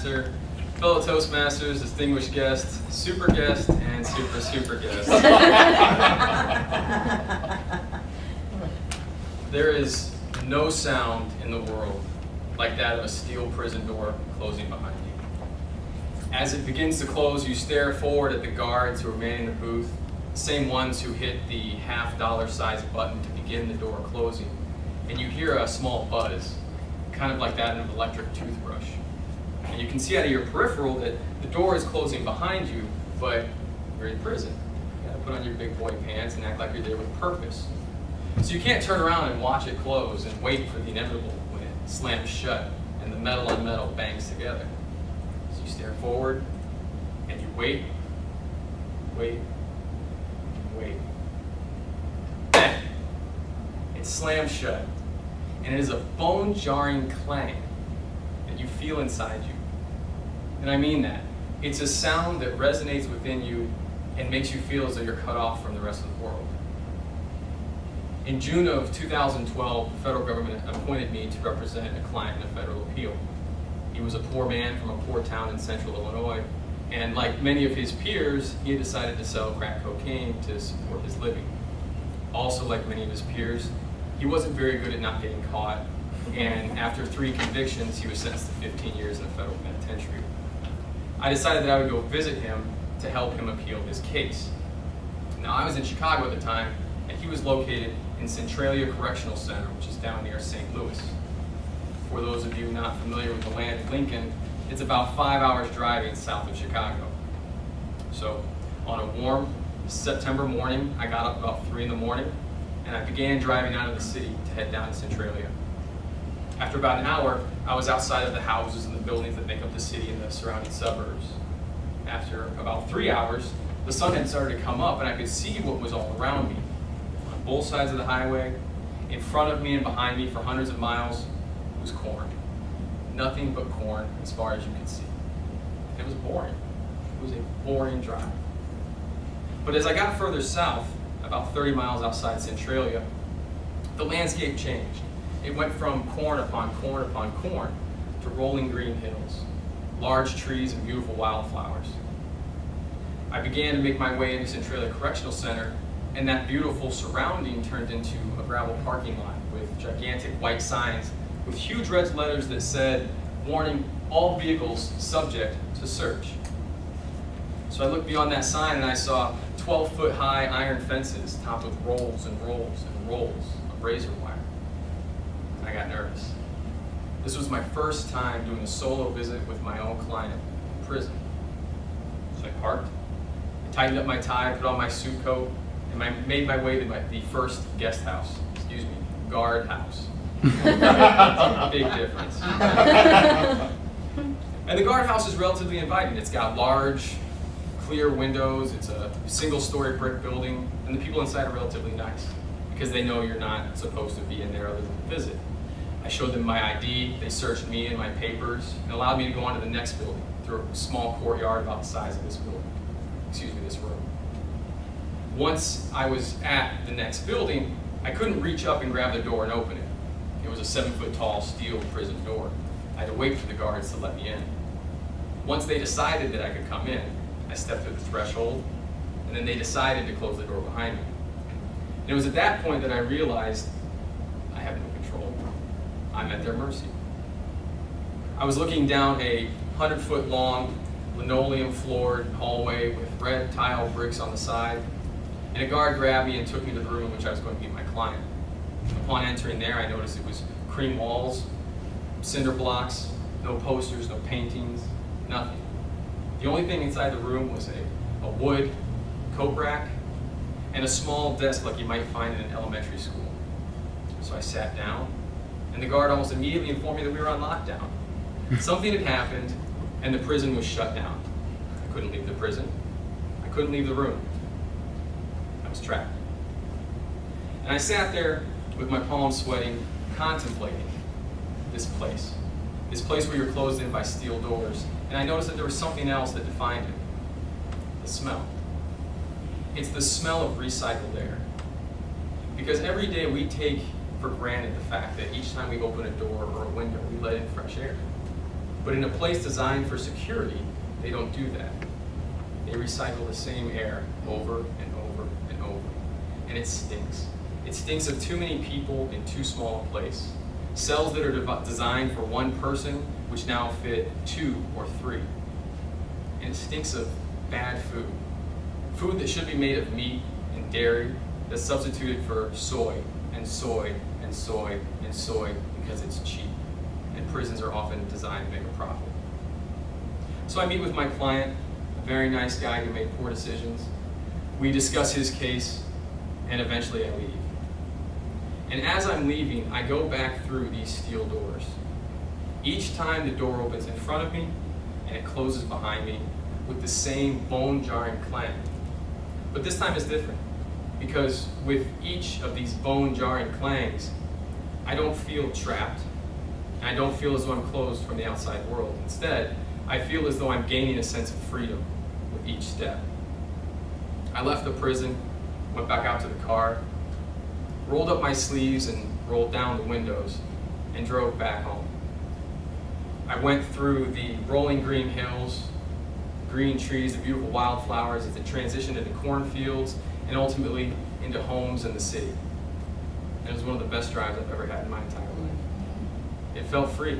pastor, fellow Toastmasters, distinguished guest, and super guest. There is no sound in the world like that of a steel prison door closing behind you. As it begins to close, you stare forward at the guards who are manning the booth, the same ones who hit the half-dollar sized button to begin the door closing, and you hear a small buzz, kind of like that of an electric toothbrush. And you can see out of your peripheral that the door is closing behind you, but you're in prison. You gotta put on your big boy pants and act like you're there with purpose. So you can't turn around and watch it close and wait for the inevitable when it slams shut and the metal on metal bangs together. So you stare forward and you wait. Then it slams shut, and it is a bone-jarring clang that you feel inside you. And I mean that. It's a sound that resonates within you and makes you feel as though you're cut off from the rest of the world. In June of 2012, the federal government appointed me to represent a client in a federal appeal. He was a poor man from a poor town in central Illinois, and like many of his peers, he had decided to sell crack cocaine to support his living. Also, like many of his peers, he wasn't very good at not getting caught, and after 3 convictions, he was sentenced to 15 years in a federal penitentiary. I decided that I would go visit him to help him appeal his case. Now, I was in Chicago at the time, and he was located in Centralia Correctional Center, which is down near St. Louis. For those of you not familiar with the land of Lincoln, it's about 5 hours driving south of Chicago. So, on a warm September morning, I got up about 3 in the morning, and I began driving out of the city to head down to Centralia. After about an hour, I was outside of the houses and the buildings that make up the city and the surrounding suburbs. After about 3 hours, the sun had started to come up, and I could see what was all around me. On both sides of the highway, in front of me and behind me for hundreds of miles, was corn. Nothing but corn as far as you could see. It was boring. It was a boring drive. But as I got further south, about 30 miles outside Centralia, the landscape changed. It went from corn upon corn upon corn to rolling green hills, large trees and beautiful wildflowers. I began to make my way into Centralia Correctional Center, and that beautiful surrounding turned into a gravel parking lot with gigantic white signs with huge red letters that said, warning, all vehicles subject to search. So I looked beyond that sign and I saw 12-foot high iron fences topped with rolls and rolls and rolls of razor wire. And I got nervous. This was my first time doing a solo visit with my own client in prison. So I parked, I tightened up my tie, put on my suit coat, and I made my way to the first guard house. Big difference. And the guardhouse is relatively inviting. It's got large, clear windows. It's a single-story brick building, and the people inside are relatively nice because they know you're not supposed to be in there other than to visit. I showed them my ID. They searched me and my papers and allowed me to go on to the next building through a small courtyard about the size of this building. This room. Once I was at the next building, I couldn't reach up and grab the door and open it. It was a 7-foot tall steel prison door. I had to wait for the guards to let me in. Once they decided that I could come in, I stepped through the threshold, and then they decided to close the door behind me. And it was at that point that I realized I have no control. I'm at their mercy. I was looking down a 100-foot long, linoleum-floored hallway with red tile bricks on the side, and a guard grabbed me and took me to the room in which I was going to meet my client. Upon entering there, I noticed it was cream walls, cinder blocks, no posters, no paintings, nothing. The only thing inside the room was a wood coat rack and a small desk like you might find in an elementary school. So I sat down, and the guard almost immediately informed me that we were on lockdown. Something had happened, and the prison was shut down. I couldn't leave the prison. I couldn't leave the room. I was trapped. And I sat there with my palms sweating, contemplating this place where you're closed in by steel doors. And I noticed that there was something else that defined it: the smell. It's the smell of recycled air. Because every day we take for granted the fact that each time we open a door or a window, we let in fresh air. But in a place designed for security, they don't do that. They recycle the same air over and over and over. And it stinks. It stinks of too many people in too small a place. Cells that are designed for one person, which now fit 2 or 3. And it stinks of bad food. Food that should be made of meat and dairy that's substituted for soy and soy and soy and soy because it's cheap. And prisons are often designed to make a profit. So I meet with my client, a very nice guy who made poor decisions. We discuss his case, and eventually I leave. And as I'm leaving, I go back through these steel doors. Each time the door opens in front of me, and it closes behind me with the same bone-jarring clang. But this time it's different, because with each of these bone-jarring clangs, I don't feel trapped, and I don't feel as though I'm closed from the outside world. Instead, I feel as though I'm gaining a sense of freedom with each step. I left the prison, went back out to the car, rolled up my sleeves and rolled down the windows, and drove back home. I went through the rolling green hills, green trees, the beautiful wildflowers as it transitioned into cornfields and ultimately into homes in the city. And it was one of the best drives I've ever had in my entire life. It felt free.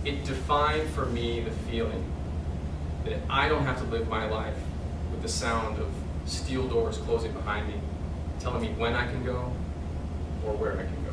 It defined for me the feeling that I don't have to live my life with the sound of steel doors closing behind me, telling me when I can go or where I can go.